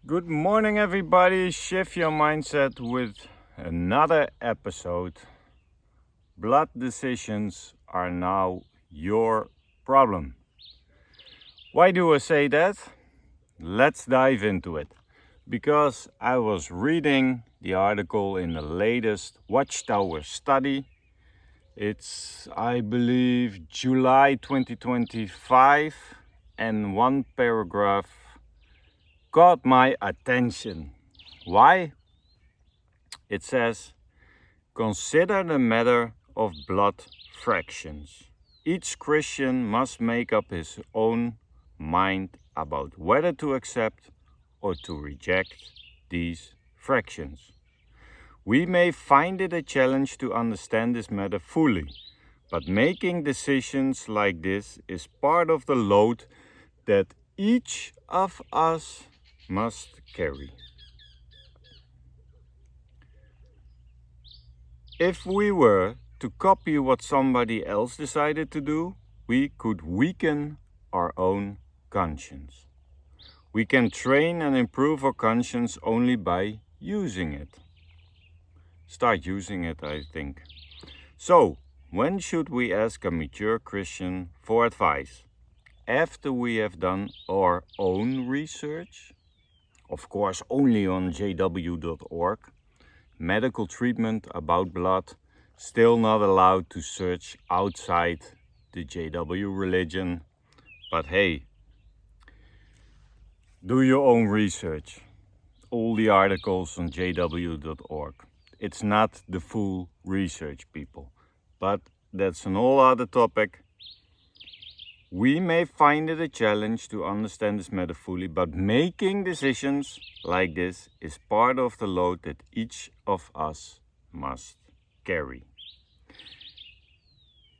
Good morning, everybody. Shift your mindset with another episode. Blood decisions are now your problem. Why do I say that? Let's dive into it. Because I was reading the article in the latest Watchtower study. It's, I believe, July 2025, and one paragraph caught my attention. Why? It says, consider the matter of blood fractions. Each Christian must make up his own mind about whether to accept or to reject these fractions. We may find it a challenge to understand this matter fully, but making decisions like this is part of the load that each of us must carry. If we were to copy what somebody else decided to do, we could weaken our own conscience. We can train and improve our conscience only by using it. Start using it, I think. So, when should we ask a mature Christian for advice? After we have done our own research? Of course, only on jw.org. Medical treatment about blood, still not allowed to search outside the JW religion. But hey, do your own research. All the articles on jw.org. It's not the full research, people. But that's an all other topic. We may find it a challenge to understand this matter fully, but making decisions like this is part of the load that each of us must carry.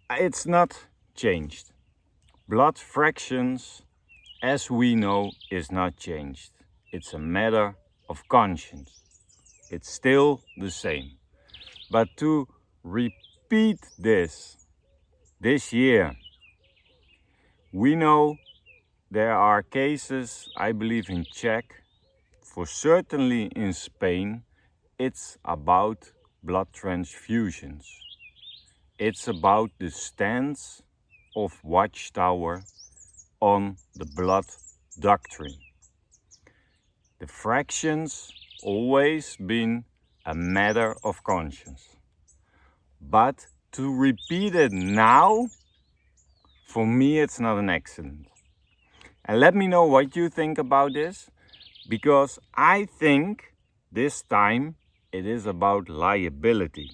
It's not changed. Blood fractions, as we know, is not changed. It's a matter of conscience. It's still the same. But to repeat this year, we know there are cases, I believe in Czech, for certainly in Spain, it's about blood transfusions. It's about the stance of Watchtower on the blood doctrine. The fractions always been a matter of conscience. But to repeat it now, for me, it's not an accident. And let me know what you think about this, because I think this time it is about liability.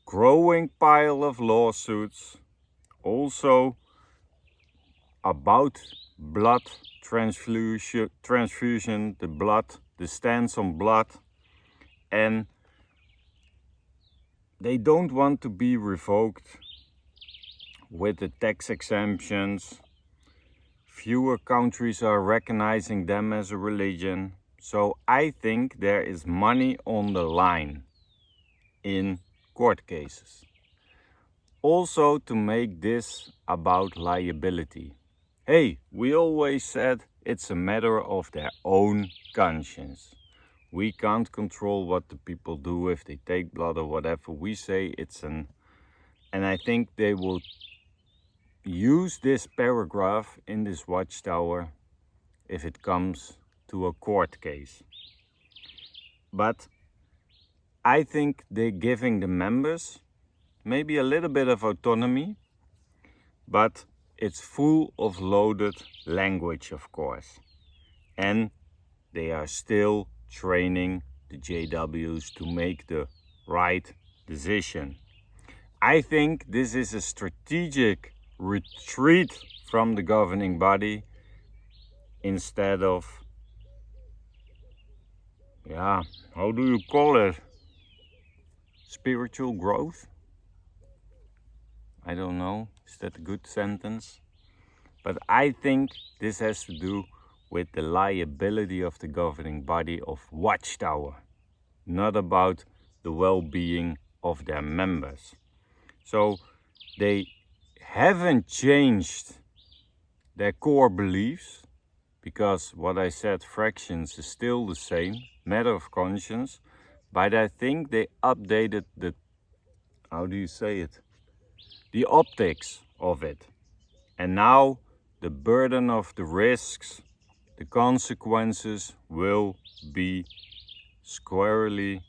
Growing pile of lawsuits, also about blood transfusion, the stance on blood, and they don't want to be revoked with the tax exemptions. Fewer countries are recognizing them as a religion. So I think there is money on the line in court cases. Also to make this about liability. Hey, we always said it's a matter of their own conscience. We can't control what the people do if they take blood or whatever. We say it's and I think they will use this paragraph in this Watchtower if it comes to a court case. But I think they're giving the members maybe a little bit of autonomy, but it's full of loaded language, of course. And they are still training the JWs to make the right decision. I think this is a strategic retreat from the governing body instead of, how do you call it? Spiritual growth? I don't know, is that a good sentence? But I think this has to do with the liability of the governing body of Watchtower, not about the well-being of their members. So they haven't changed their core beliefs, because what I said, fractions, is still the same, matter of conscience, but I think they updated the, how do you say it, the optics of it. And now the burden of the risks, the consequences will be squarely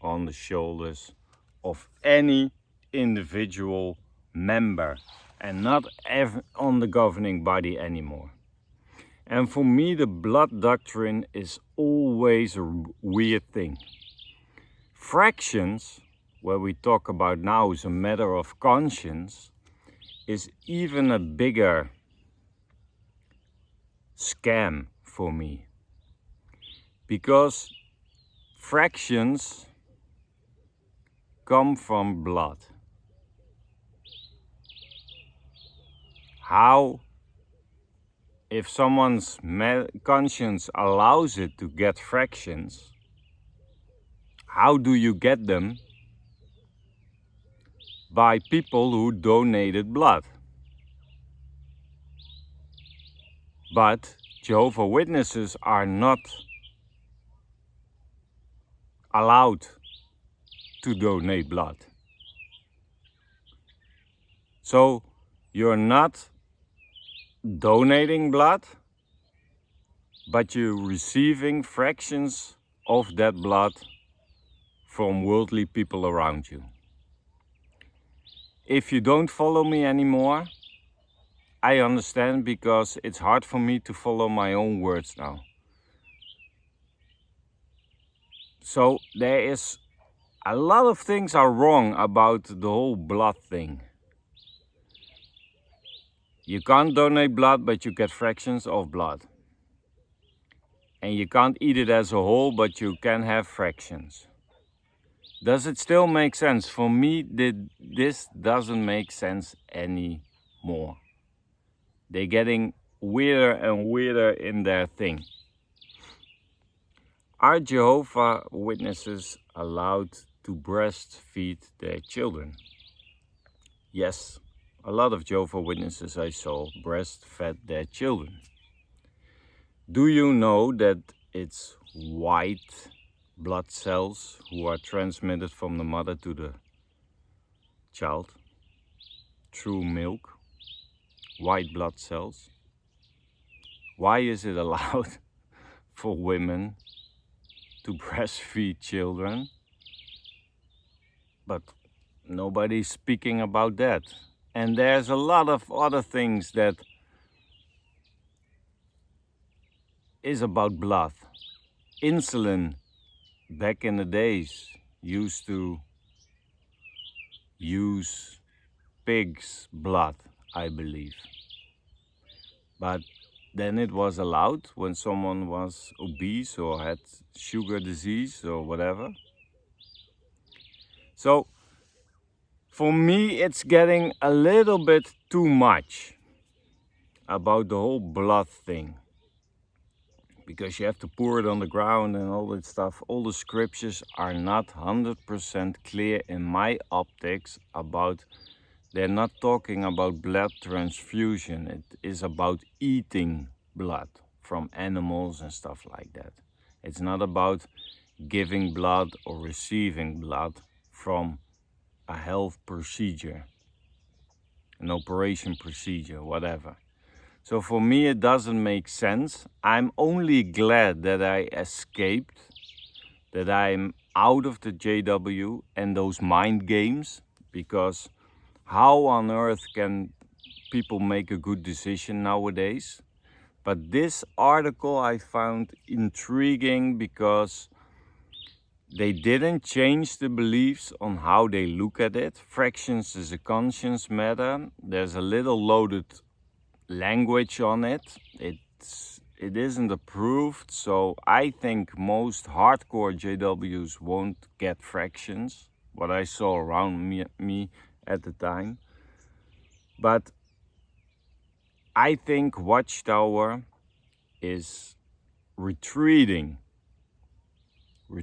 on the shoulders of any individual member and not on the governing body anymore. And for me, the blood doctrine is always a weird thing. Fractions, where we talk about now is a matter of conscience, is even a bigger scam for me. Because fractions come from blood. How, if someone's conscience allows it to get fractions, how do you get them? By people who donated blood. But Jehovah's Witnesses are not allowed to donate blood. So you're not donating blood, but you're receiving fractions of that blood from worldly people around you. If you don't follow me anymore, I understand, because it's hard for me to follow my own words now. So there is a lot of things are wrong about the whole blood thing. You can't donate blood, but you get fractions of blood. And you can't eat it as a whole, but you can have fractions. Does it still make sense? For me, this doesn't make sense anymore. They're getting weirder and weirder in their thing. Are Jehovah's Witnesses allowed to breastfeed their children? Yes, a lot of Jehovah's Witnesses I saw breastfed their children. Do you know that it's white blood cells who are transmitted from the mother to the child through milk? White blood cells. Why is it allowed for women to breastfeed children? But nobody's speaking about that. And there's a lot of other things that is about blood. Insulin, back in the days, used to use pig's blood, I believe. But then it was allowed when someone was obese or had sugar disease or whatever. So for me, it's getting a little bit too much about the whole blood thing. Because you have to pour it on the ground and all that stuff. All the scriptures are not 100% clear in my optics about, they're not talking about blood transfusion. It is about eating blood from animals and stuff like that. It's not about giving blood or receiving blood from a health procedure, an operation procedure, whatever. So for me, it doesn't make sense. I'm only glad that I escaped, that I'm out of the JW and those mind games, because how on earth can people make a good decision nowadays? But this article I found intriguing because they didn't change the beliefs on how they look at it. Fractions is a conscience matter. There's a little loaded language on it. It isn't approved, so I think most hardcore JWs won't get fractions, what I saw around me at the time. But I think Watchtower is retreating. They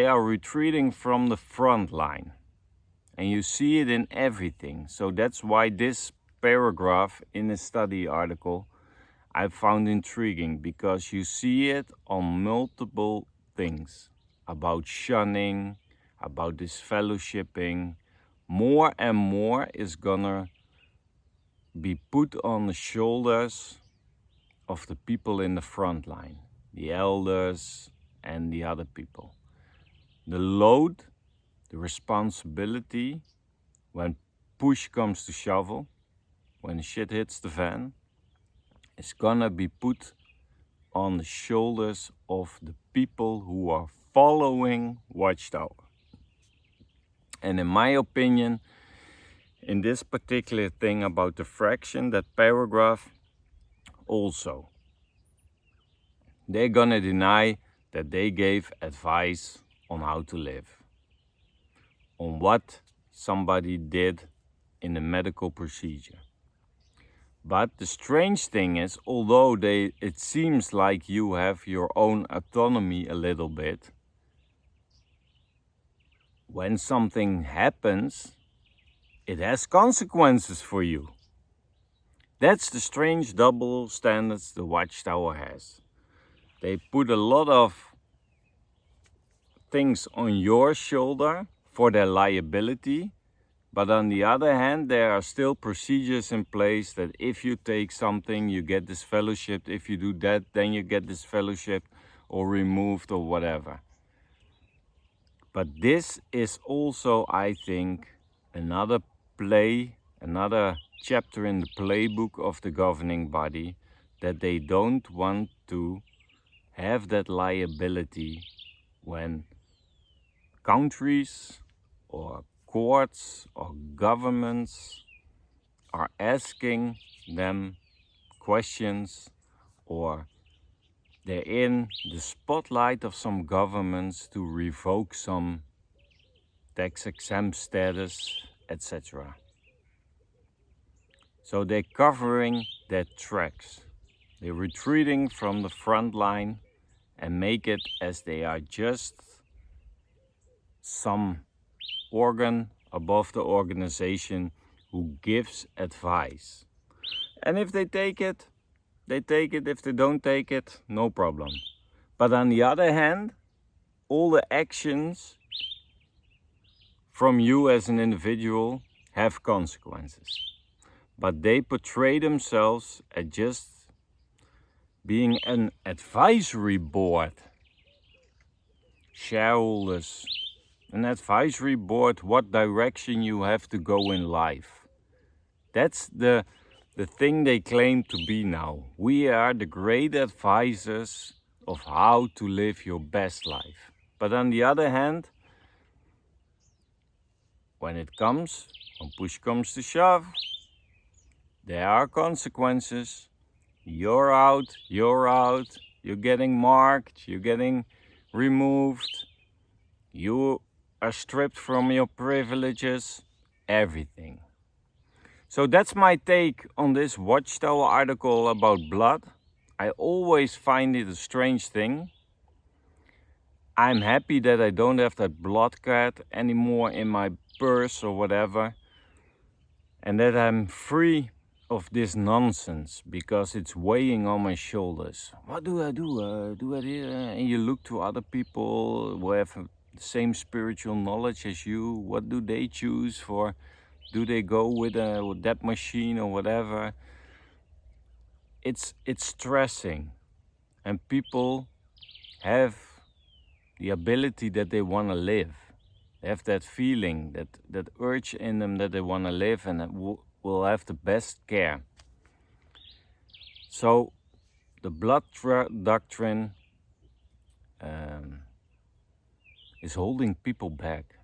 are retreating from the front line. And you see it in everything. So that's why this paragraph in a study article I found intriguing because you see it on multiple things about shunning, about disfellowshipping. More and more is gonna be put on the shoulders of the people in the front line, the elders and the other people. The load, the responsibility, when push comes to shovel, when shit hits the fan, is gonna be put on the shoulders of the people who are following Watchtower. And in my opinion, in this particular thing about the fraction, that paragraph also, they're gonna deny that they gave advice on how to live, on what somebody did in the medical procedure. But the strange thing is, although it seems like you have your own autonomy a little bit, when something happens, it has consequences for you. That's the strange double standards the Watchtower has. They put a lot of things on your shoulder for their liability, but on the other hand, there are still procedures in place that if you take something, you get disfellowshipped. If you do that, then you get disfellowshipped or removed or whatever. But this is also, I think, another chapter in the playbook of the governing body, that they don't want to have that liability when countries or courts or governments are asking them questions, or they're in the spotlight of some governments to revoke some tax exempt status, etc. So they're covering their tracks. They're retreating from the front line and make it as they are just some organ above the organization who gives advice. And if they take it, they take it. If they don't take it, no problem. But on the other hand, all the actions from you as an individual have consequences. But they portray themselves as just being an advisory board. Shareholders, an advisory board, what direction you have to go in life. That's the thing they claim to be now. We are the great advisors of how to live your best life. But on the other hand, when push comes to shove, there are consequences. You're out, you're getting marked, you're getting removed, you are stripped from your privileges, everything. So that's my take on this Watchtower article about blood. I always find it a strange thing. I'm happy that I don't have that blood card anymore in my purse or whatever, and that I'm free of this nonsense, because it's weighing on my shoulders. What do I do? And you look to other people who have the same spiritual knowledge as you. What do they choose for? Do they go with that machine or whatever? It's stressing, and people have the ability that they want to live. They have that feeling, that urge in them that they want to live and that will have the best care. So the blood doctrine is holding people back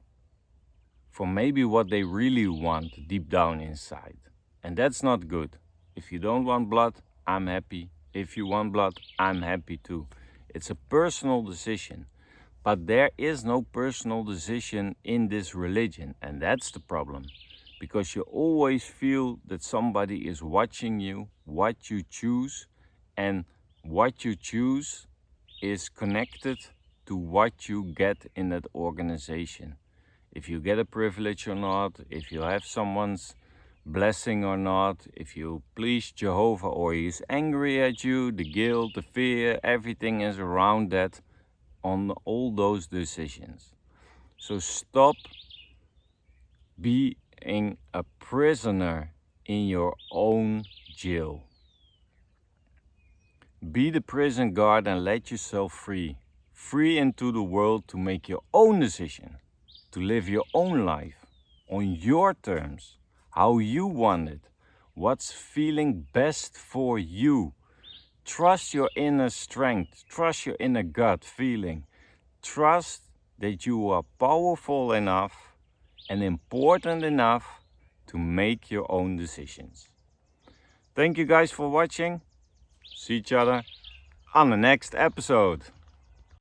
from maybe what they really want deep down inside. And that's not good. If you don't want blood, I'm happy. If you want blood, I'm happy too. It's a personal decision. But there is no personal decision in this religion, and that's the problem. Because you always feel that somebody is watching you, what you choose, and what you choose is connected to what you get in that organization. If you get a privilege or not, if you have someone's blessing or not, if you please Jehovah or he's angry at you, the guilt, the fear, everything is around that on all those decisions. So stop being a prisoner in your own jail. Be the prison guard and let yourself free. Free into the world to make your own decision, to live your own life on your terms, how you want it, what's feeling best for you. Trust your inner strength, trust your inner gut feeling. Trust that you are powerful enough and important enough to make your own decisions. Thank you guys for watching. See each other on the next episode.